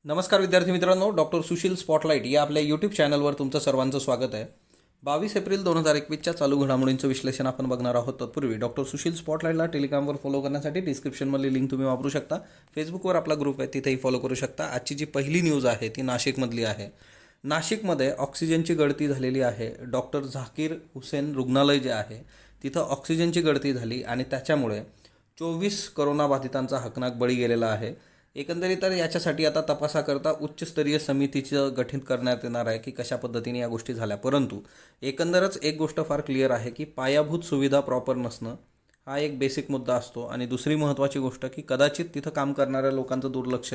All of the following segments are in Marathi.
नमस्कार विद्यार्थी मित्रांनो, डॉक्टर सुशील स्पॉटलाईट या आपल्या यूट्यूब चॅनलवर तुमचं सर्वांचं स्वागत आहे. 22 एप्रिल 2021च्या चालू घडामोडींचं विश्लेषण आपण बघणार आहोत. तत्पूर्वी डॉक्टर सुशील स्पॉटलाईटला टेलिग्रामवर फॉलो करण्यासाठी डिस्क्रिप्शनमधली लिंक तुम्ही वापरू शकता. फेसबुकवर आपला ग्रुप आहे, तिथेही फॉलो करू शकता. आजची जी पहिली न्यूज आहे ती नाशिकमधली आहे. नाशिकमध्ये ऑक्सिजनची गळती झालेली आहे. डॉक्टर झाकीर हुसेन रुग्णालय जे आहे तिथं ऑक्सिजनची गळती झाली आणि त्याच्यामुळे 24 करोनाबाधितांचा हकनाक बळी गेलेला आहे. एकंदरीत तर याच्यासाठी आता तपासाकरता उच्चस्तरीय समितीचं गठीत करण्यात येणार आहे की कशा पद्धतीने या गोष्टी झाल्या. परंतु एकंदरच एक गोष्ट फार क्लिअर आहे की पायाभूत सुविधा प्रॉपर नसणं हा एक बेसिक मुद्दा असतो. आणि दुसरी महत्त्वाची गोष्ट की कदाचित तिथं काम करणाऱ्या लोकांचं दुर्लक्ष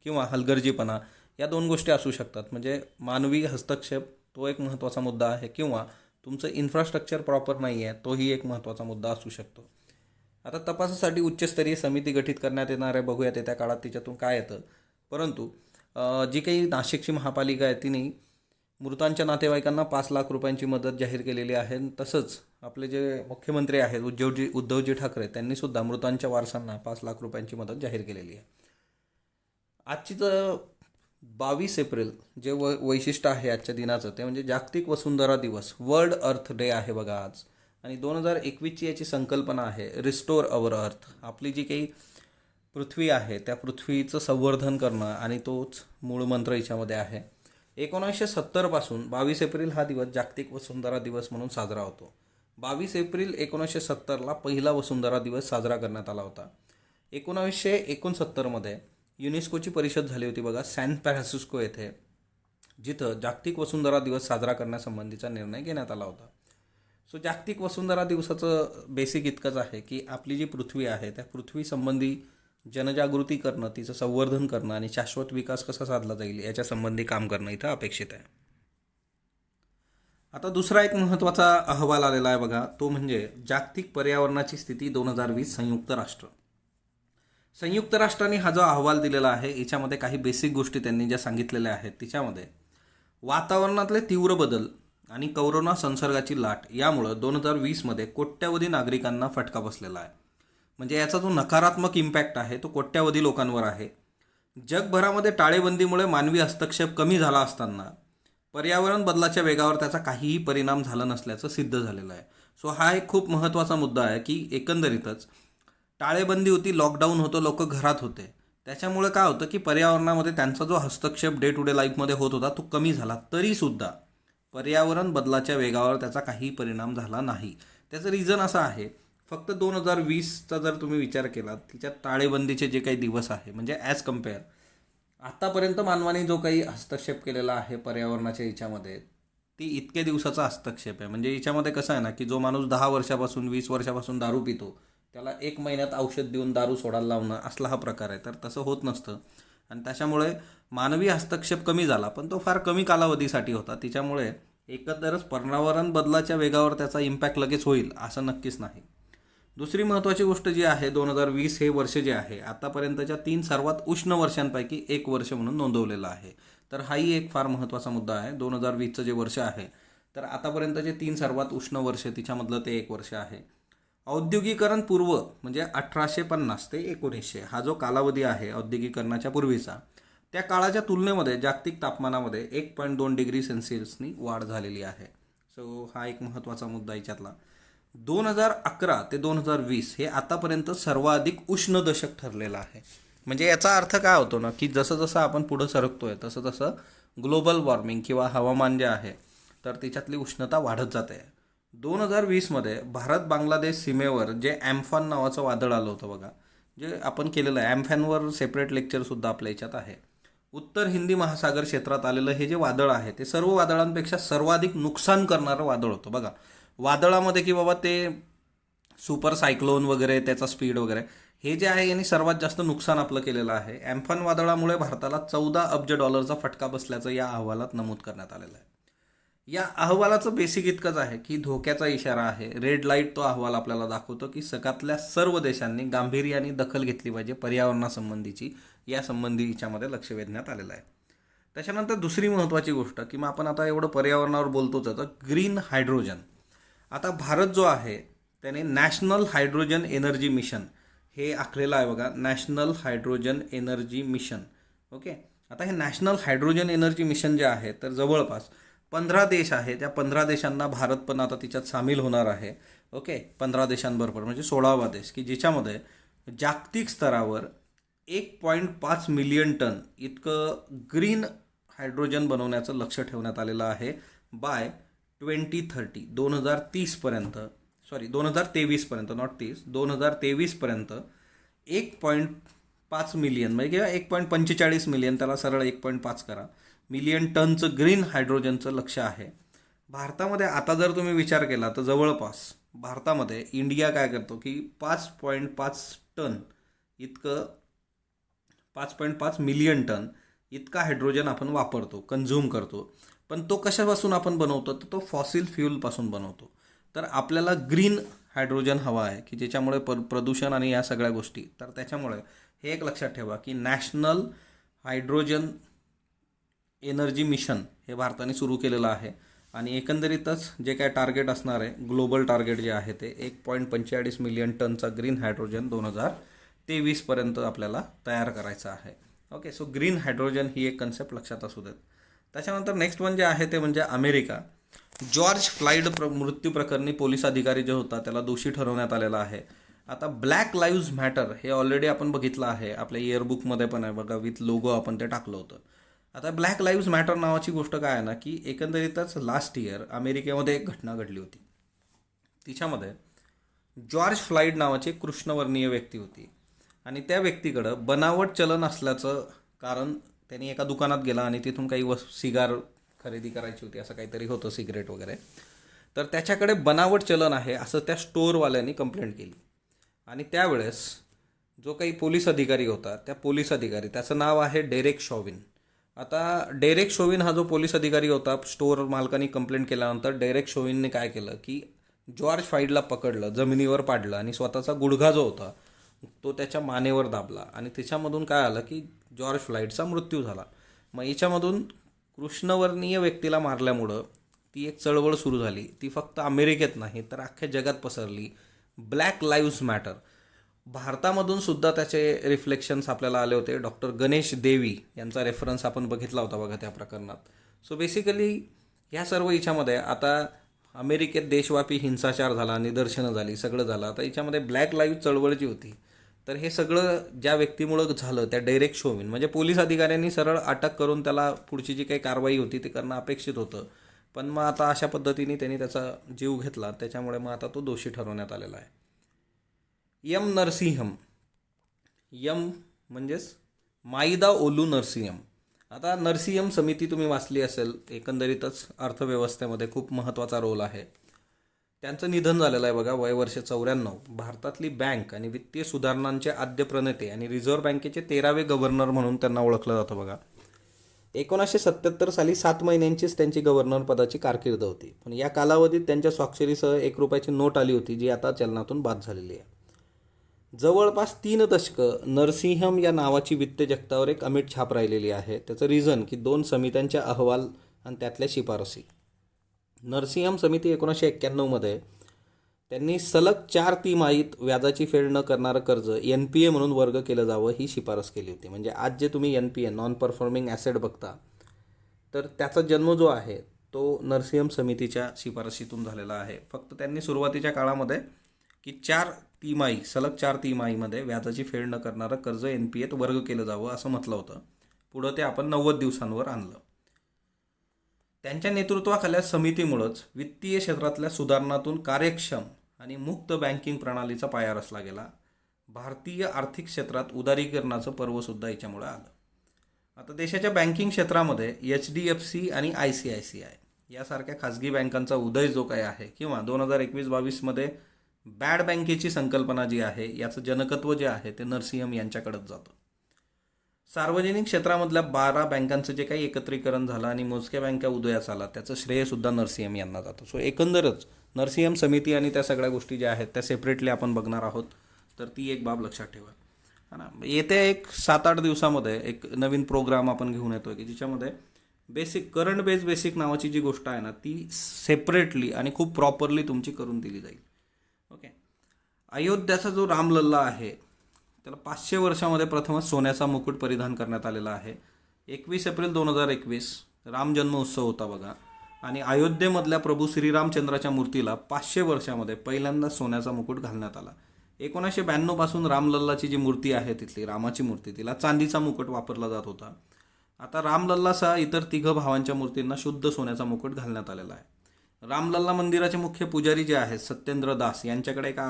किंवा हलगर्जीपणा या दोन गोष्टी असू शकतात. म्हणजे मानवी हस्तक्षेप तो एक महत्त्वाचा मुद्दा आहे किंवा तुमचं इन्फ्रास्ट्रक्चर प्रॉपर नाही आहे तोही एक महत्त्वाचा मुद्दा असू शकतो. आता तपासासाठी उच्चस्तरीय समिती गठीत करण्यात येणार आहे. बघूयात येत्या काळात तिच्यातून काय येतं. परंतु जी काही नाशिकची महापालिका आहे तिने मृतांच्या नातेवाईकांना 5 लाख रुपयांची मदत जाहीर केलेली आहे. तसंच आपले जे मुख्यमंत्री आहेत उद्धवजी ठाकरे त्यांनीसुद्धा मृतांच्या वारसांना 5 लाख रुपयांची मदत जाहीर केलेली आहे. आजची तर 22 एप्रिल जे वैशिष्ट्य आहे आजच्या दिनाचं ते म्हणजे जागतिक वसुंधरा दिवस, वर्ल्ड अर्थ डे आहे बघा आज. आणि 2021ची याची संकल्पना आहे रिस्टोर अवर अर्थ. आपली जी काही पृथ्वी आहे त्या पृथ्वीचं संवर्धन करणं आणि तोच मूळ मंत्र याच्यामध्ये आहे. 1970पासून 22 एप्रिल हा दिवस जागतिक वसुंधरा दिवस म्हणून साजरा होतो. 22 एप्रिल 1970ला पहिला वसुंधरा दिवस साजरा करण्यात आला होता. 1969मध्ये युनेस्कोची परिषद झाली होती बघा सॅन फ्रान्सिस्को येथे, जिथं जागतिक वसुंधरा दिवस साजरा करण्यासंबंधीचा निर्णय घेण्यात आला होता. सो जागतिक वसुंधरा दिवसाचं बेसिक इतकंच आहे की आपली जी पृथ्वी आहे त्या पृथ्वीसंबंधी जनजागृती करणं, तिचं संवर्धन करणं आणि शाश्वत विकास कसा साधला जाईल याच्यासंबंधी काम करणं इथं अपेक्षित आहे. आता दुसरा एक महत्त्वाचा अहवाल आलेला आहे बघा, तो म्हणजे जागतिक पर्यावरणाची स्थिती 2020 संयुक्त राष्ट्र. संयुक्त राष्ट्रांनी हा जो अहवाल दिलेला आहे याच्यामध्ये काही बेसिक गोष्टी त्यांनी ज्या सांगितलेल्या आहेत तिच्यामध्ये वातावरणातले तीव्र बदल आणि कोरोना संसर्गाची लाट यामुळं 2020मध्ये कोट्यावधी नागरिकांना फटका बसलेला आहे. म्हणजे याचा जो नकारात्मक इम्पॅक्ट आहे तो कोट्यावधी लोकांवर आहे. जगभरामध्ये टाळेबंदीमुळे मानवी हस्तक्षेप कमी झाला असताना पर्यावरण बदलाच्या वेगावर त्याचा काहीही परिणाम झाला नसल्याचं सिद्ध झालेलं आहे. सो हा एक खूप महत्त्वाचा मुद्दा आहे की एकंदरीतच टाळेबंदी होती, लॉकडाऊन होतं, लोक घरात होते, त्याच्यामुळे काय होतं की पर्यावरणामध्ये त्यांचा जो हस्तक्षेप डे टू डे लाईफमध्ये होत होता तो कमी झाला. तरीसुद्धा पर्यावरण बदलाच्या वेगावर त्याचा काही परिणाम झाला नाही. त्याचं रिझन असं आहे, फक्त 2020चा जर तुम्ही विचार केला तिच्यात टाळेबंदीचे जे काही दिवस आहे म्हणजे ॲज कम्पेअर आत्तापर्यंत मानवाने जो काही हस्तक्षेप केलेला आहे पर्यावरणाच्या याच्यामध्ये ती इतके दिवसाचा हस्तक्षेप आहे. म्हणजे याच्यामध्ये कसं आहे ना की जो माणूस 10 वर्षापासून 20 वर्षापासून दारू पितो त्याला 1 महिन्यात औषध देऊन दारू सोडायला लावणं असला हा प्रकार आहे. तर तसं होत नसतं आणि त्याच्यामुळे मानवी हस्तक्षेप कमी झाला, पण तो फार कमी कालावधीसाठी होता. तिच्यामुळे एकंदरच पर्यावरण बदलाच्या वेगावर त्याचा इम्पॅक्ट लगेच होईल असं नक्कीच नाही. दुसरी महत्त्वाची गोष्ट जी आहे 2020 हे वर्ष जे आहे आतापर्यंतच्या 3 सर्वात उष्ण वर्षांपैकी एक वर्ष म्हणून नोंदवलेलं आहे. तर हाही एक फार महत्त्वाचा मुद्दा आहे. 2020चं जे वर्ष आहे तर आतापर्यंतचे 3 सर्वात उष्ण वर्ष तिच्यामधलं ते एक वर्ष आहे. औद्योगिकरण पूर्व म्हणजे 1850 ते 1900 हा जो कालावधी आहे औद्योगिकरणाच्या पूर्वीचा, त्या काळाच्या तुलनेमध्ये जागतिक तापमानामध्ये 1.2 डिग्री सेल्सिअसनी वाढ झालेली आहे. सो हा एक महत्त्वाचा मुद्दा याच्यातला. 2011 ते 2020 हे आतापर्यंत सर्वाधिक उष्ण दशक ठरलेलं आहे. म्हणजे याचा अर्थ काय होतो ना की जसं जसं आपण पुढं सरकतोय तसं तसं ग्लोबल वॉर्मिंग किंवा हवामान जे आहे तर त्याच्यातली उष्णता वाढत जाते. 2020मध्ये भारत बांगलादेश सीमेवर जे ॲम्फान नावाचं वादळ आलं होतं बघा, जे आपण केलेलं आहे ॲम्फॅनवर सेपरेट लेक्चरसुद्धा आपल्या याच्यात आहे. उत्तर हिंदी महासागर क्षेत्रात आलेलं हे जे वादळ आहे ते सर्व वादळांपेक्षा सर्वाधिक नुकसान करणारं वादळ होतं बघा. वादळामध्ये की बाबा ते सुपर सायक्लोन वगैरे त्याचा स्पीड वगैरे हे जे आहे यांनी सर्वात जास्त नुकसान आपलं केलेलं आहे. ॲम्फान वादळामुळे भारताला 14 अब्ज डॉलरचा फटका बसल्याचं या अहवालात नमूद करण्यात आलेलं आहे. या अहवालाचं बेसिक इतकंच आहे की धोक्याचा इशारा आहे. रेड लाईट तो अहवाल आपल्याला दाखवतो की जगातल्या सर्व देशांनी गांभीर्याने दखल घेतली पाहिजे पर्यावरणासंबंधीची. यासंबंधी याच्यामध्ये लक्ष वेधण्यात आलेलं आहे. त्याच्यानंतर दुसरी महत्त्वाची गोष्ट की मग आपण आता एवढं पर्यावरणावर बोलतोच तर ग्रीन हायड्रोजन. आता भारत जो आहे त्याने नॅशनल हायड्रोजन एनर्जी मिशन हे आखलेलं आहे बघा, national hydrogen energy mission. Okay, आता हे नॅशनल हायड्रोजन एनर्जी मिशन जे आहे तर जवळपास 15 देश आहे, त्या 15 देशांना भारत पण आता तिच्यात सामील होणार आहे. ओके, 15 देशांबरोबर म्हणजे 16वा देश, की ज्याच्यामध्ये जागतिक स्तरावर 1.5 मिलियन टन इतकं ग्रीन हायड्रोजन बनवण्याचं लक्ष ठेवण्यात आलेलं आहे बाय 2030, 2030पर्यंत, सॉरी 2023पर्यंत, नॉट 30, 2023पर्यंत 1.5 मिलियन म्हणजे किंवा 1.45 मिलियन, त्याला सरळ 1.5 करा, मिलियन टनचं ग्रीन हायड्रोजनचं लक्ष आहे. भारतामध्ये आता जर तुम्ही विचार केला तर जवळपास भारतामध्ये इंडिया काय करतो की 5.5 टन इतकं 5.5 मिलियन टन इतका हायड्रोजन आपण वापरतो, कन्झ्युम करतो. पण तो कशापासून आपण बनवतो तर तो फॉसिल फ्यूलपासून बनवतो. तर आपल्याला ग्रीन हायड्रोजन हवा आहे की ज्याच्यामुळे प्रदूषण आणि या सगळ्या गोष्टी, तर त्याच्यामुळे हे एक लक्षात ठेवा की नॅशनल हायड्रोजन एनर्जी मिशन हे भारताने सुरू केलेलं आहे. आणि एकंदरीतच जे काय टार्गेट असणार आहे, ग्लोबल टार्गेट जे आहे ते 1.45 मिलियन टनचा ग्रीन हायड्रोजन 2023पर्यंत आपल्याला तयार करायचं आहे. ओके, सो ग्रीन हायड्रोजन ही एक कन्सेप्ट लक्षात असू देत. त्याच्यानंतर नेक्स्ट वन जे आहे ते म्हणजे अमेरिका. जॉर्ज फ्लाइड मृत्यू प्रकरणी पोलीस अधिकारी जो होता त्याला दोषी ठरवण्यात आलेला आहे. आता ब्लॅक लाईव्ज मॅटर हे ऑलरेडी आपण बघितलं आहे, आपल्या इयरबुकमध्ये पण आहे बघा, विथ लोगो आपण ते टाकलं होतं. आता ब्लॅक लाईव्ज मॅटर नावाची गोष्ट काय आहे ना की एकंदरीतच लास्ट इयर अमेरिकेमध्ये एक घटना घडली होती. तिच्यामध्ये जॉर्ज फ्लाइड नावाची एक कृष्णवर्णीय व्यक्ती होती आणि त्या व्यक्तीकडं बनावट चलन असल्याचं कारण त्यांनी एका दुकानात गेला आणि तिथून काही सिगार खरेदी करायची होती, असं काहीतरी होतं, सिगरेट वगैरे. तर त्याच्याकडे बनावट चलन आहे असं त्या स्टोअरवाल्यांनी कंप्लेंट केली. आणि त्यावेळेस जो काही पोलीस अधिकारी होता, त्या पोलीस अधिकारी, त्याचं नाव आहे डेरेक शॉविन. आता डेरेक शोविन हा जो पोलीस अधिकारी होता, स्टोअर मालकांनी कंप्लेंट केल्यानंतर डेरेक शोविनने काय केलं की जॉर्ज फ्लाइडला पकडलं, जमिनीवर पाडलं आणि स्वतःचा गुडघा जो होता तो त्याच्या मानेवर दाबला आणि त्याच्यामधून काय आलं की जॉर्ज फ्लाइडचा मृत्यू झाला. मग याच्यामधून कृष्णवर्णीय व्यक्तीला मारल्यामुळं ती एक चळवळ सुरू झाली. ती फक्त अमेरिकेत नाही तर अख्ख्या जगात पसरली. Black leaves matter. भारतामधून सुद्धा त्याचे रिफ्लेक्शन्स आपल्याला आले होते. डॉक्टर गणेश देवी यांचा रेफरन्स आपण बघितला होता बघा त्या प्रकरणात. सो बेसिकली ह्या सर्व याच्यामध्ये आता अमेरिकेत देशव्यापी हिंसाचार झाला, निदर्शनं झाली, सगळं झालं. आता याच्यामध्ये ब्लॅक लाईव्ह चळवळ जी होती, तर हे सगळं ज्या व्यक्तीमुळं झालं त्या डेरेक शोविन म्हणजे पोलीस अधिकाऱ्यांनी सरळ अटक करून त्याला पुढची जी काही कारवाई होती ते करणं अपेक्षित होतं. पण मग आता अशा पद्धतीने त्यांनी त्याचा जीव घेतला, त्याच्यामुळे मग आता तो दोषी ठरवण्यात आलेला आहे. यम नरसिंहम, यम म्हणजेच माईदा ओलू नरसिंहम. आता नरसिंहम समिती तुम्ही वाचली असेल, एकंदरीतच अर्थव्यवस्थेमध्ये खूप महत्त्वाचा रोल आहे. त्यांचं निधन झालेलं आहे बघा, वय वर्ष 94. भारतातली बँक आणि वित्तीय सुधारणांचे आद्य प्रणेते आणि रिझर्व्ह बँकेचे 13वे गव्हर्नर म्हणून त्यांना ओळखलं जातं बघा. 1977 साली 7 महिन्यांचीच त्यांची गव्हर्नर पदाची कारकीर्द होती. पण या कालावधीत त्यांच्या स्वाक्षरीसह 1 रुपयाची नोट आली होती, जी आता चलनातून बाद झालेली आहे. जवळपास 3 दशकं नरसिंहम या नावाची वित्त जगतावर एक अमिट छाप राहिलेली आहे. त्याचं रिझन की 2 समित्यांच्या अहवाल आणि त्यातल्या शिफारसी. नरसिंहम समिती 1991मध्ये त्यांनी सलग 4 तिमाहीत व्याजाची फेड न करणारं कर्ज NPA म्हणून वर्ग केलं जावं ही शिफारस केली होती. म्हणजे आज जे तुम्ही NPA नॉन परफॉर्मिंग ॲसेट बघता, तर त्याचा जन्म जो आहे तो नरसिंहम समितीच्या शिफारशीतून झालेला आहे. फक्त त्यांनी सुरुवातीच्या काळामध्ये की 4 तिमाही, सलग 4 तिमाहीमध्ये व्याजाची फेड न करणारं कर्ज NPAत वर्ग केलं जावं असं म्हटलं होतं. पुढं ते आपण 90 दिवसांवर आणलं. त्यांच्या नेतृत्वाखाल्या समितीमुळंच वित्तीय क्षेत्रातल्या सुधारणातून कार्यक्षम आणि मुक्त बँकिंग प्रणालीचा पाया रचला गेला. भारतीय आर्थिक क्षेत्रात उदारीकरणाचं पर्वसुद्धा याच्यामुळे आलं. आता देशाच्या बँकिंग क्षेत्रामध्ये HDFC आणि ICICI यासारख्या खाजगी बँकांचा उदय जो काय आहे, किंवा 2021-22मध्ये बॅड बँकेची संकल्पना जी आहे याचं जनकत्व जे आहे ते नरसिंहम यांच्याकडेच जातं. सार्वजनिक क्षेत्रामधल्या 12 बँकांचं जे काही एकत्रीकरण झालं आणि मोजक्या बँका उदयास आला, त्याचं श्रेयसुद्धा नरसिंहम यांना जातं. सो एकंदरच नरसिंहम समिती आणि त्या सगळ्या गोष्टी ज्या आहेत त्या सेपरेटली आपण बघणार आहोत, तर ती एक बाब लक्षात ठेवा. हा ना. येत्या एक 7-8 दिवसामध्ये एक नवीन प्रोग्राम आपण घेऊन येतो की ज्याच्यामध्ये करंट बेसिक नावाची जी गोष्ट आहे ना ती सेपरेटली आणि खूप प्रॉपरली तुमची करून दिली जाईल. ओके. अयोध्याचा जो रामलल्ला आहे त्याला 500 वर्षामध्ये प्रथमच सोन्याचा मुकुट परिधान करण्यात आलेला आहे. 21 एप्रिल 2021 राम जन्मोत्सव होता बघा. आणि अयोध्येमधल्या प्रभू श्रीरामचंद्राच्या मूर्तीला 500 वर्षामध्ये पहिल्यांदा सोन्याचा मुकुट घालण्यात आला. 1992 पासून रामलल्लाची जी मूर्ती आहे तिथली रामाची मूर्ती, तिला चांदीचा मुकुट वापरला जात होता. आता रामलल्लासह इतर 3 भावांच्या मूर्तींना शुद्ध सोन्याचा मुकुट घालण्यात आलेला आहे. रामलल्ला मंदिराचे मुख्य पुजारी जे आहेत सत्येंद्र दास यांच्याकडे एका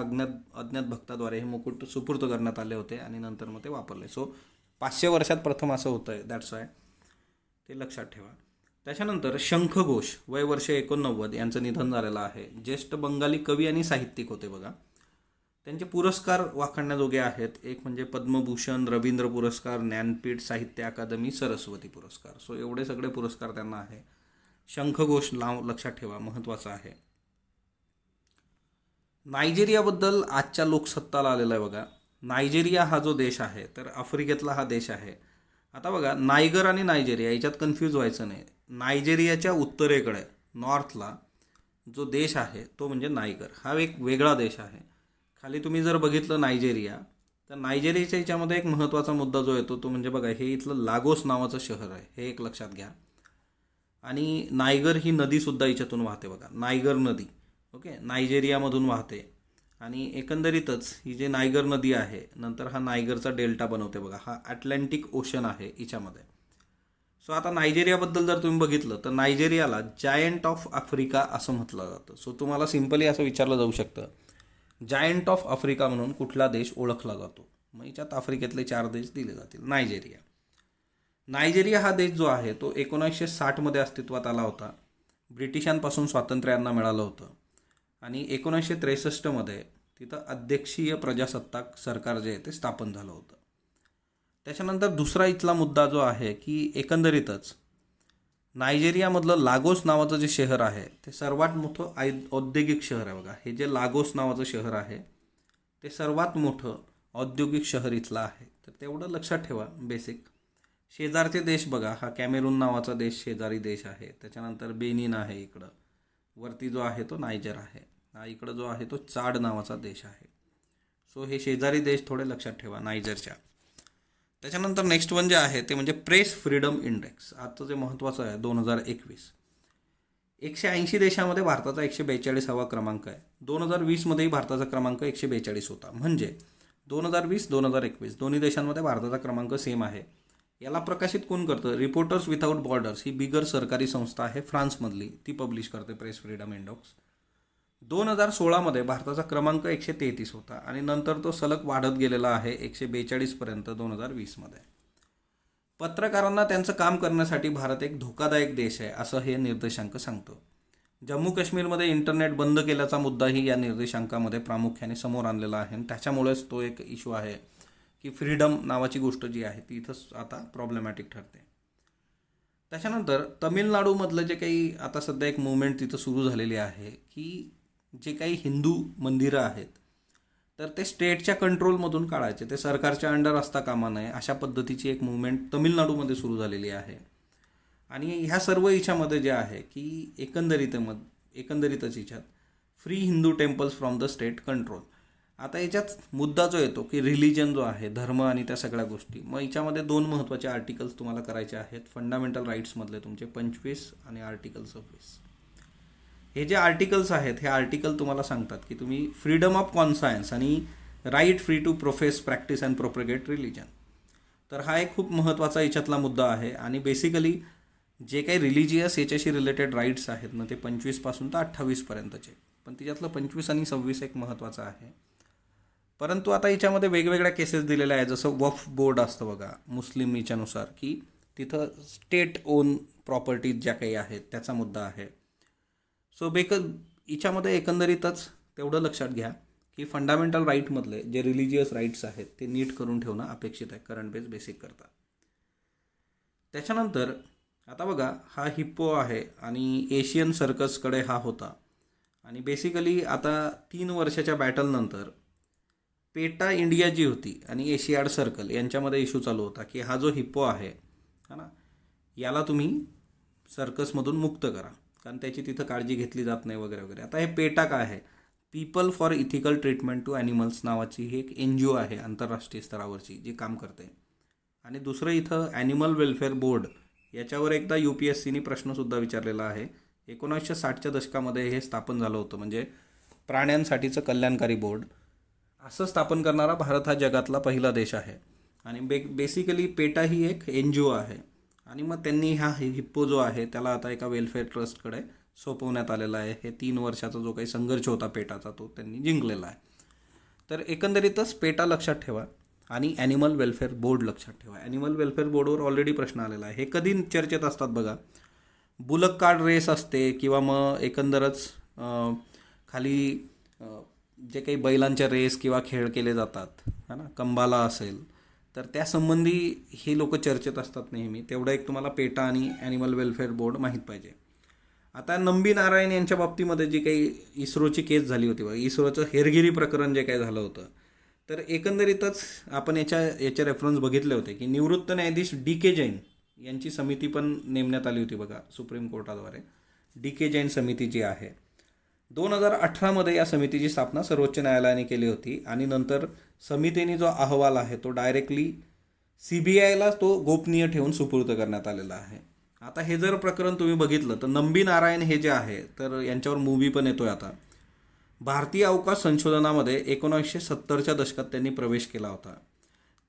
अज्ञात भक्ताद्वारे हे मुकुट सुपूर्द करण्यात आले होते आणि नंतर मग ते वापरले. सो 500 वर्षात प्रथम असं होतं आहे, दॅट्स वाय ते लक्षात ठेवा. त्याच्यानंतर शंख घोष वय वर्ष 89 यांचं निधन झालेलं आहे. ज्येष्ठ बंगाली कवी आणि साहित्यिक होते बघा. त्यांचे पुरस्कार वाखाणण्याजोगे आहेत. एक म्हणजे पद्मभूषण, रवींद्र पुरस्कार, ज्ञानपीठ, साहित्य अकादमी, सरस्वती पुरस्कार. सो एवढे सगळे पुरस्कार त्यांना आहे. शंखघोष लक्षात ठेवा, महत्त्वाचं आहे. नायजेरियाबद्दल आजच्या लोकसत्ताला आलेला आहे बघा. नायजेरिया हा जो देश आहे तर आफ्रिकेतला हा देश आहे. आता बघा, नायगर आणि नायजेरिया याच्यात कन्फ्यूज व्हायचं नाही. नायजेरियाच्या उत्तरेकडे नॉर्थला जो देश आहे तो म्हणजे नायगर, हा एक वेगळा देश आहे. खाली तुम्ही जर बघितलं नायजेरिया, तर नायजेरियाच्या याच्यामध्ये एक महत्त्वाचा मुद्दा जो येतो तो म्हणजे बघा, हे इथलं लागोस नावाचं शहर आहे, हे एक लक्षात घ्या. आणि नायगर ही नदीसुद्धा याच्यातून वाहते बघा, नायगर नदी. ओके, नायजेरियामधून वाहते. आणि एकंदरीतच ही जी नायगर नदी आहे नंतर हा नायगरचा डेल्टा बनवते बघा. हा अटलांटिक ओशन आहे हिच्यामध्ये. सो आता नायजेरियाबद्दल जर तुम्ही बघितलं तर नायजेरियाला जायंट ऑफ आफ्रिका असं म्हटलं जातं. सो तुम्हाला सिम्पली असं विचारलं जाऊ शकतं, जायंट ऑफ आफ्रिका म्हणून कुठला देश ओळखला जातो? मग याच्यात आफ्रिकेतले 4 देश दिले जातील. नायजेरिया हा देश जो आहे तो 1960 अस्तित्वात आला होता. ब्रिटिशांपासून स्वातंत्र्य यांना मिळालं होतं. आणि 1963 तिथं अध्यक्षीय प्रजासत्ताक सरकार जे आहे ते स्थापन झालं होतं. त्याच्यानंतर दुसरा इथला मुद्दा जो आहे की एकंदरीतच नायजेरियामधलं लागोस नावाचं जे शहर आहे ते सर्वात मोठं औद्योगिक शहर आहे बघा. हे जे लागोस नावाचं शहर आहे ते सर्वात मोठं औद्योगिक शहर इथलं आहे. तर तेवढं लक्षात ठेवा बेसिक. शेजारचे देश बघा, हा कॅमेरून नावाचा देश शेजारी देश आहे. त्याच्यानंतर बेनिन आहे इकडं. वरती जो आहे तो नायजर आहे. हा इकडं जो आहे तो चाड नावाचा देश आहे. सो हे शेजारी देश थोडे लक्षात ठेवा नायजरच्या. त्याच्यानंतर नेक्स्ट वन जे आहे ते म्हणजे प्रेस फ्रीडम इंडेक्स. आजचं जे महत्त्वाचं आहे 2021. 180 देशामध्ये भारताचा 142वा क्रमांक आहे. 2020मध्येही भारताचा क्रमांक 142 होता. म्हणजे 2020-2021 दोन्ही देशांमध्ये भारताचा क्रमांक सेम आहे. याला प्रकाशित कोण करतं? रिपोर्टर्स विथाऊट बॉर्डर्स ही बिगर सरकारी संस्था आहे फ्रान्समधली, ती पब्लिश करते प्रेस फ्रीडम इंडेक्स. 2016मध्ये भारताचा क्रमांक 133 होता आणि नंतर तो सलग वाढत गेलेला आहे 142पर्यंत 2020मध्ये. पत्रकारांना त्यांचं काम करण्यासाठी भारत एक धोकादायक देश आहे असं हे निर्देशांक सांगतो. जम्मू काश्मीरमध्ये इंटरनेट बंद केल्याचा मुद्दाही या निर्देशांकामध्ये प्रामुख्याने समोर आणलेला आहे आणि त्याच्यामुळेच तो एक इश्यू आहे की फ्रीडम नावाची गोष्ट जी आहे ती इथंच आता प्रॉब्लेमॅटिक ठरते. त्याच्यानंतर तमिळनाडूमधलं जे काही आता सध्या एक मुवमेंट तिथं सुरू झालेली आहे की जे काही हिंदू मंदिरं आहेत तर ते स्टेटच्या कंट्रोलमधून काढायचे, ते सरकारच्या अंडर असता कामा नये, अशा पद्धतीची एक मुवमेंट तमिळनाडूमध्ये सुरू झालेली आहे. आणि ह्या सर्व याच्यामध्ये जे आहे की एकंदरीतच याच्यात free Hindu temples from the state control. आता याच्यात मुद्दा जो येतो की रिलिजन जो आहे, धर्म आणि त्या सगळ्या गोष्टी. मग याच्यामध्ये 2 महत्त्वाचे आर्टिकल्स तुम्हाला करायचे आहेत फंडामेंटल राईट्समधले तुमचे 25 आणि आर्टिकल 26. हे जे आर्टिकल्स आहेत हे आर्टिकल तुम्हाला सांगतात की तुम्ही फ्रीडम ऑफ कॉन्सायन्स आणि right free to profess, practice and propagate religion. तर हा एक खूप महत्त्वाचा याच्यातला मुद्दा आहे. आणि बेसिकली जे काही रिलिजियस याच्याशी रिलेटेड राईट्स आहेत ना ते 25 ते 28पर्यंतचे, पण त्याच्यातलं 25 आणि 26 एक महत्त्वाचं आहे. परंतु आता याच्यामध्ये वेगवेगळ्या केसेस दिलेल्या आहेत. जसं वक्फ बोर्ड असतं बघा मुस्लिम याच्यानुसार की तिथं स्टेट ओन प्रॉपर्टीज ज्या काही आहेत त्याचा मुद्दा आहे. सो याच्यामध्ये एकंदरीतच तेवढं लक्षात घ्या की फंडामेंटल राईटमधले जे रिलिजियस राईट्स आहेत ते नीट करून ठेवणं अपेक्षित आहे करंट बेसिक करता. त्याच्यानंतर आता बघा, हा हिप्पो आहे आणि एशियन सर्कसकडे हा होता. आणि बेसिकली आता 3 वर्षाच्या बॅटलनंतर पेटा इंडिया जी होती आणि एशियाड सर्कल यांच्यामध्ये इश्यू चालू होता की हा जो हिप्पो आहे ना, याला तुम्ही सर्कसमधून मुक्त करा कारण त्याची तिथं काळजी घेतली जात नाही वगैरे वगैरे. आता हे पेटा काय आहे? People for ethical treatment to animals नावाची ही एक NGO आहे आंतरराष्ट्रीय स्तरावरची जी काम करते. आणि दुसरं इथं ॲनिमल वेलफेअर बोर्ड याच्यावर एकदा UPSCनी प्रश्नसुद्धा विचारलेला आहे. 1960च्या दशकामध्ये हे स्थापन झालं होतं, म्हणजे प्राण्यांसाठीचं कल्याणकारी बोर्ड. असं स्थापन करणारा भारत हा जगातला पहिला देश आहे. आणि बेसिकली पेटा ही एक NGO आहे. आणि मग त्यांनी हा हिप्पो जो आहे त्याला आता एका वेलफेअर ट्रस्टकडे सोपवण्यात आलेला आहे. हे 3 वर्षाचा जो काही संघर्ष होता पेटाचा तो त्यांनी जिंकलेला आहे. तर एकंदरीतच पेटा लक्षात ठेवा आणि ॲनिमल वेलफेअर बोर्ड लक्षात ठेवा. ॲनिमल वेलफेअर बोर्डवर ऑलरेडी प्रश्न आलेला आहे. हे कधी चर्चेत असतात बघा, बुलक कार्ड रेस असते किंवा मग एकंदरच खाली जे काही बैलांच्या रेस किंवा खेळ केले जातात है ना, कंबाला असेल, तर त्यासंबंधी हे लोक चर्चेत असतात नेहमी. तेवढं एक तुम्हाला पेटा आणि ॲनिमल वेलफेअर बोर्ड माहीत पाहिजे. आता नंबी नारायण यांच्या बाबतीमध्ये जी काही इस्रोची केस झाली होती बघा, इस्रोचं हेरगिरी प्रकरण जे काही झालं होतं, तर एकंदरीतच आपण याचे रेफरन्स बघितले होते की निवृत्त न्यायाधीश DK जैन यांची समिती पण नेमण्यात आली होती बघा सुप्रीम कोर्टाद्वारे. DK जैन समिती जी आहे 2018मध्ये या समितीची स्थापना सर्वोच्च न्यायालयाने केली होती. आणि नंतर समितीने जो अहवाल आहे तो डायरेक्टली CBIला तो गोपनीय ठेवून सुपूर्द करण्यात आलेला आहे. आता हे जर प्रकरण तुम्ही बघितलं तर नंबी नारायण हे जे आहे तर यांच्यावर मूव्ही पण येतोय आता. भारतीय अवकाश संशोधनामध्ये 1970च्या दशकात त्यांनी प्रवेश केला होता.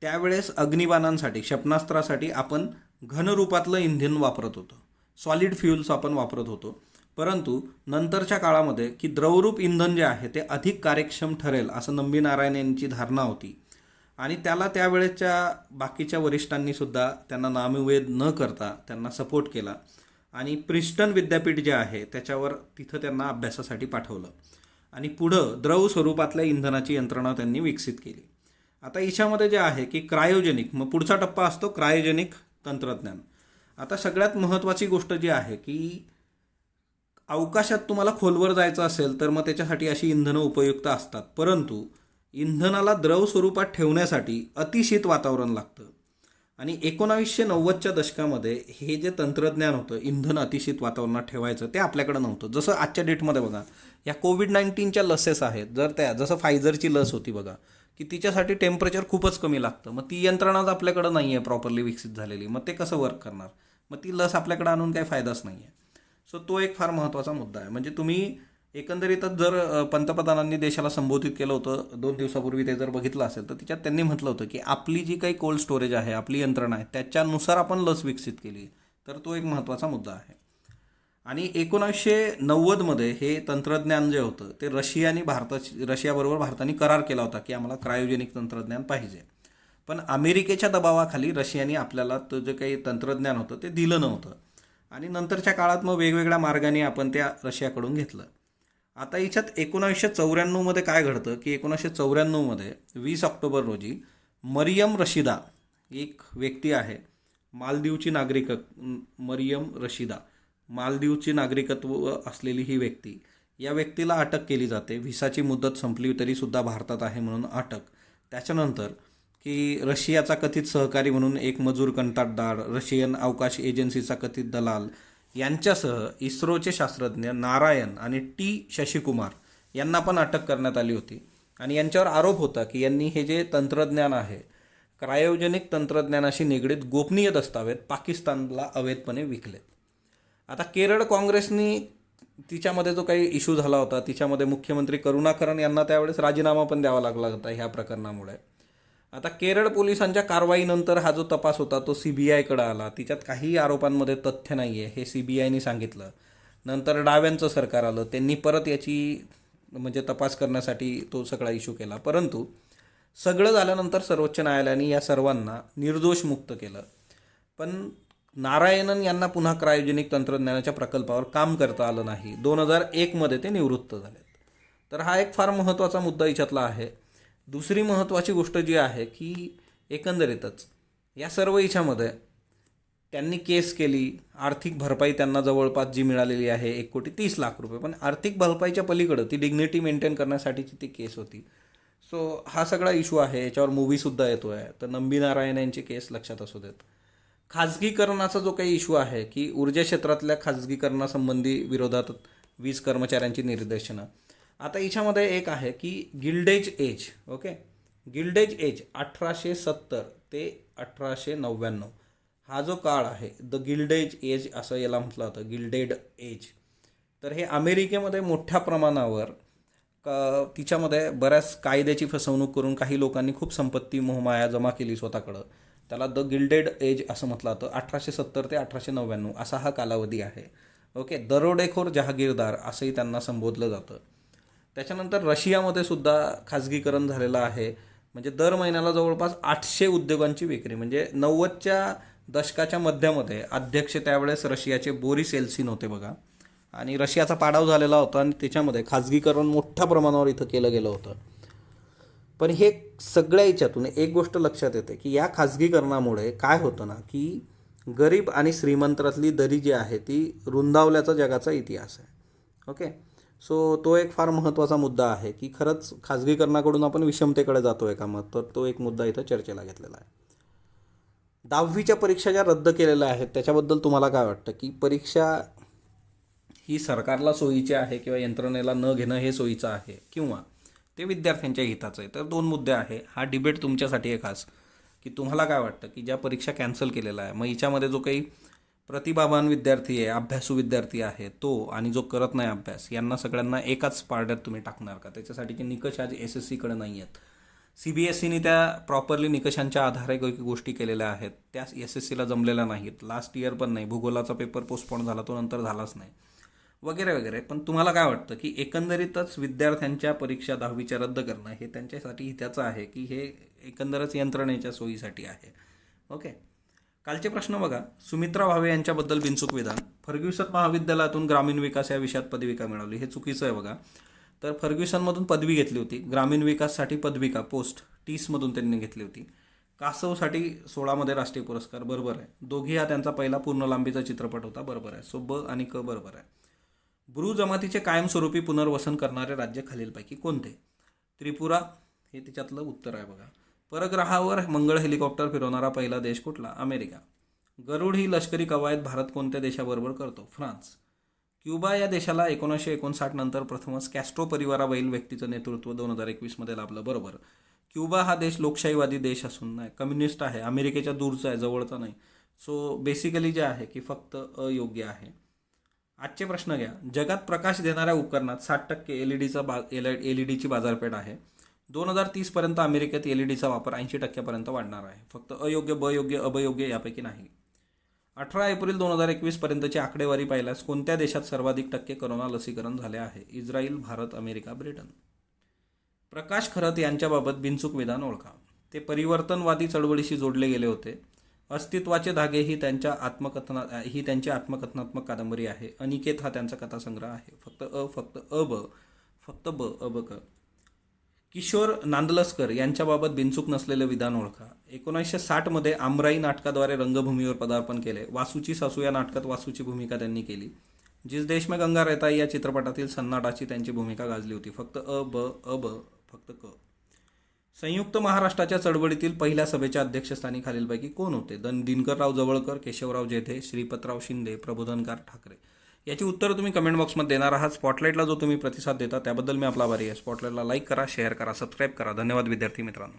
त्यावेळेस अग्निबाणांसाठी क्षेपणास्त्रासाठी आपण घनरूपातलं इंधन वापरत होतो, सॉलिड फ्युल्स आपण वापरत होतो. परंतु नंतरच्या काळामध्ये की द्रवरूप इंधन जे आहे ते अधिक कार्यक्षम ठरेल असं नंबी नारायण यांची धारणा होती. आणि त्याला त्यावेळेच्या बाकीच्या वरिष्ठांनी सुद्धा त्यांना नामविवेद न करता त्यांना सपोर्ट केला आणि प्रिस्टन विद्यापीठ जे आहे त्याच्यावर तिथं त्यांना अभ्यासासाठी पाठवलं. आणि पुढं द्रव स्वरूपातल्या इंधनाची यंत्रणा त्यांनी विकसित केली. आता याच्यामध्ये जे आहे की क्रायोजेनिक, मग पुढचा टप्पा असतो क्रायोजेनिक तंत्रज्ञान. आता सगळ्यात महत्त्वाची गोष्ट जी आहे की अवकाशात तुम्हाला खोलवर जायचं असेल तर मग त्याच्यासाठी अशी इंधनं उपयुक्त असतात. परंतु इंधनाला द्रव स्वरूपात ठेवण्यासाठी अतिशीत वातावरण लागतं. आणि 1990च्या दशकामध्ये हे जे तंत्रज्ञान होतं इंधन अतिशीत वातावरणात ठेवायचं ते आपल्याकडे नव्हतं. जसं आजच्या डेटमध्ये बघा या कोविड-19च्या लसेस आहेत, जर त्या जसं फायझरची लस होती बघा की तिच्यासाठी टेम्परेचर खूपच कमी लागतं. मग ती यंत्रणाच आपल्याकडं नाही आहे प्रॉपरली विकसित झालेली, मग ते कसं वर्क करणार? मग ती लस आपल्याकडे आणून काही फायदाच नाही आहे. सो तो एक फार महत्त्वाचा मुद्दा आहे. म्हणजे तुम्ही एकंदरीतच जर पंतप्रधानांनी देशाला संबोधित केलं होतं 2 दिवसापूर्वी, ते जर बघितलं असेल तर तिच्यात त्यांनी म्हटलं होतं की आपली जी काही कोल्ड स्टोरेज आहे, आपली यंत्रणा आहे, त्याच्यानुसार आपण लस विकसित केली. तर तो एक महत्त्वाचा मुद्दा आहे. आणि 1990मध्ये हे तंत्रज्ञान जे होतं ते रशियाबरोबर भारताने करार केला होता की आम्हाला क्रायोजेनिक तंत्रज्ञान पाहिजे. पण अमेरिकेच्या दबावाखाली रशियाने आपल्याला तो जे काही तंत्रज्ञान होतं ते दिलं नव्हतं. आणि नंतरच्या काळात मग वेगवेगळ्या मार्गाने आपण त्या रशियाकडून घेतलं. आता याच्यात 1994मध्ये काय घडतं की 1994मध्ये 20 ऑक्टोबर रोजी मरियम रशिदा एक व्यक्ती आहे, मरियम रशिदा मालदीवची नागरिकत्व असलेली ही व्यक्ती, या व्यक्तीला अटक केली जाते. व्हिसाची मुदत संपली तरीसुद्धा भारतात आहे म्हणून अटक. त्याच्यानंतर की रशियाचा कथित सहकारी म्हणून एक मजूर कंत्राटदार, रशियन अवकाश एजन्सीचा कथित दलाल यांच्यासह इस्रोचे शास्त्रज्ञ नारायण आणि शशिकुमार यांना पण अटक करण्यात आली होती. आणि यांच्यावर आरोप होता की यांनी हे जे तंत्रज्ञान आहे क्रायोजेनिक तंत्रज्ञानाशी निगडीत गोपनीय दस्तावेज पाकिस्तानला अवैधपणे विकलेत. आता केरळ काँग्रेसनी तिच्यामध्ये जो काही इश्यू झाला होता तिच्यामध्ये मुख्यमंत्री करुणाकरन यांना त्यावेळेस राजीनामा पण द्यावा लागला होता ह्या प्रकरणामुळे. आता केरळ पोलिसांच्या कारवाईनंतर हा जो तपास होता तो CBIकडे आला. तिच्यात काही आरोपांमध्ये तथ्य नाही आहे हे CBIने सांगितलं. नंतर डाव्यांचं सरकार आलं, त्यांनी परत याची म्हणजे तपास करण्यासाठी तो सगळा इश्यू केला. परंतु सगळं झाल्यानंतर सर्वोच्च न्यायालयाने या सर्वांना निर्दोष मुक्त केलं. पण नारायणन यांना पुन्हा क्रायोजेनिक तंत्रज्ञानाच्या प्रकल्पावर काम करता आलं नाही. 2001मध्ये ते निवृत्त झालेत. तर हा एक फार महत्त्वाचा मुद्दा याच्यातला आहे. दुसरी महत्त्वाची गोष्ट जी आहे की एकंदरीतच या सर्व याच्यामध्ये त्यांनी केस केली. आर्थिक भरपाई त्यांना जवळपास जी मिळालेली आहे 1,30,00,000 रुपये. पण आर्थिक भरपाईच्या पलीकडं ती डिग्निटी मेंटेन करण्यासाठीची ती केस होती. सो हा सगळा इश्यू आहे, याच्यावर मूव्हीसुद्धा येतो आहे. तर नंबी नारायण यांची केस लक्षात असू देत. खाजगीकरणाचा जो काही इश्यू आहे की ऊर्जा क्षेत्रातल्या खाजगीकरणासंबंधी विरोधात वीज कर्मचाऱ्यांची निर्देशनं. आता याच्यामध्ये एक आहे की गिल्डेज एज, ओके, गिल्डेज एज 1870 ते 1899 हा जो काळ आहे, द गिल्डेज एज असं याला म्हटलं होतं, गिल्डेड एज. तर हे अमेरिकेमध्ये मोठ्या प्रमाणावर तिच्यामध्ये बऱ्याच कायद्याची फसवणूक करून काही लोकांनी खूप संपत्ती मोहमाया जमा केली स्वतःकडं. त्याला द गिल्डेड एज असं म्हटलं जातं. 1870 ते 1899 असा हा कालावधी आहे. ओके, दरोडेखोर जहागीरदार असंही त्यांना संबोधलं जातं. त्याच्यानंतर रशियामध्ये सुद्धा खाजगीकरण झालेलं आहे. म्हणजे दर महिन्याला जवळपास 800 उद्योगांची विक्री. म्हणजे 90च्या दशकाच्या मध्यामध्ये अध्यक्ष त्यावेळेस रशियाचे बोरिस एल्सिन होते बघा. आणि रशियाचा पाडाव झालेला होता आणि त्याच्यामध्ये खाजगीकरण मोठ्या प्रमाणावर इथं केलं गेलं होतं. पण हे सगळ्या याच्यातून एक गोष्ट लक्षात येते की या खाजगीकरणामुळे काय होतं ना, की गरीब आणि श्रीमंतातली दरी जी आहे ती रुंदावल्याचा जगाचा इतिहास आहे. ओके, सो तो एक फार महत्त्वाचा मुद्दा आहे की खरंच खाजगीकरणाकडून आपण विषमतेकडे जातोय का मग, तर तो एक मुद्दा इथं चर्चेला घेतलेला आहे. 10वीच्या परीक्षा ज्या रद्द केलेल्या आहेत त्याच्याबद्दल तुम्हाला काय वाटतं, की परीक्षा ही सरकारला सोयीची आहे किंवा यंत्रणेला न घेणं हे सोयीचं आहे, किंवा ते विद्यार्थ्यांच्या हिताचं आहे? तर 2 मुद्दे आहे. हा डिबेट तुमच्यासाठी आहे खास, की तुम्हाला काय वाटतं की ज्या परीक्षा कॅन्सल केलेल्या आहे, मग हिच्यामध्ये जो काही प्रतिभावान विद्यार्थी आहे, अभ्यासू विद्यार्थी आहे तो, आणि जो करत नाही अभ्यास, यांना सगळ्यांना एकाच पारड्यात तुम्ही टाकणार का? त्याच्यासाठीचे निकष आज SSCकडे नाही आहेत. CBSEने त्या प्रॉपरली निकषांच्या आधारे काही गोष्टी केलेल्या आहेत, त्या SSCला जमलेल्या नाहीत. लास्ट इयर पण नाही, भूगोलाचा पेपर पोस्टपोन झाला, तो नंतर झालाच नाही, वगैरे वगैरे. पण तुम्हाला काय वाटतं की एकंदरीतच विद्यार्थ्यांच्या परीक्षा 10वीच्या रद्द करणं हे त्यांच्यासाठी हिताचं आहे, की हे एकंदरच यंत्रणेच्या सोयीसाठी आहे? ओके, कालचे प्रश्न बघा. सुमित्रा भावे यांच्याबद्दल बिनचूक विधान. फर्ग्युसन महाविद्यालयातून ग्रामीण विकास या विषयात पदविका मिळवली, हे चुकीचं आहे बघा. तर फर्ग्युसनमधून पदवी घेतली होती, ग्रामीण विकाससाठी पदविका पोस्ट टीसमधून त्यांनी घेतली होती. कासवसाठी 16मध्ये राष्ट्रीय पुरस्कार, बरोबर आहे. दोघी हा त्यांचा पहिला पूर्ण लांबीचा चित्रपट होता, बरोबर आहे. सो ब आणि क बरोबर आहे. ब्रू जमातीचे कायमस्वरूपी पुनर्वसन करणारे राज्य खालीलपैकी कोणते? त्रिपुरा हे त्याच्यातलं उत्तर आहे बघा. परग्रहावर मंगळ हेलिकॉप्टर फिरवणारा पहिला देश कुठला? अमेरिका. गरुड ही लष्करी कवायत भारत कोणत्या देशाबरोबर करतो? फ्रान्स. क्युबा या देशाला 1959 नंतर प्रथमच कॅस्ट्रो परिवारावरील व्यक्तीचं नेतृत्व 2021 लाभलं, बरोबर. क्युबा हा देश लोकशाहीवादी देश असून नाही, कम्युनिस्ट आहे, अमेरिकेच्या दूरचा आहे, जवळचा नाही. सो बेसिकली जे आहे की फक्त अयोग्य आहे. आजचे प्रश्न घ्या. जगात प्रकाश देणाऱ्या उपकरणात 60% एलईडीची बाजारपेठ आहे. 2030 अमेरिकेत एलईडीचा वापर 80% वाढणार आहे. फक्त अयोग्य, बयोग्य, अबयोग्य यापैकी नाही. 18 एप्रिल 2021 आकडेवारी पाहिल्यास कोणत्या देशात सर्वाधिक टक्के करोना लसीकरण झाले आहे? Israel, Bharat, America, Britain. Prakash Kharat यांच्याबाबत बिनचूक विधान ओळखा. ते परिवर्तनवादी चळवळीशी जोडले गेले होते. अस्तित्वाचे धागे ही त्यांची आत्मकथनात्मक कादंबरी आहे. अनिकेत हा त्यांचा कथासंग्रह आहे. फक्त ब अब क. किशोर नांदलस्कर यांच्याबाबत बिनचूक नसलेले विधान ओळखा. 1960 आमराई नाटकाद्वारे रंगभूमीवर पदार्पण केले. वासूची सासू या नाटकात वासूची भूमिका त्यांनी केली. जिस देश में गंगा रहता है या चित्रपटातील सन्नाटाची त्यांची भूमिका गाजली होती. फक्त फक्त क. संयुक्त महाराष्ट्राच्या चळवळीतील पहिल्या सभेच्या अध्यक्षस्थानी खालीलपैकी कोण होते? दिनकरराव जवळकर, केशवराव जेधे, श्रीपतराव शिंदे, प्रबोधनकार ठाकरे. याची उत्तरं तुम्ही कमेंट बॉक्समध्ये देणार आहात. स्पॉटलाईटला जो तुम्ही प्रतिसाद देता त्याबद्दल मी आपला आभारी आहे. स्पॉटलाईटला लाईक करा, शेअर करा, सबस्क्राईब करा. धन्यवाद विद्यार्थी मित्रांनो.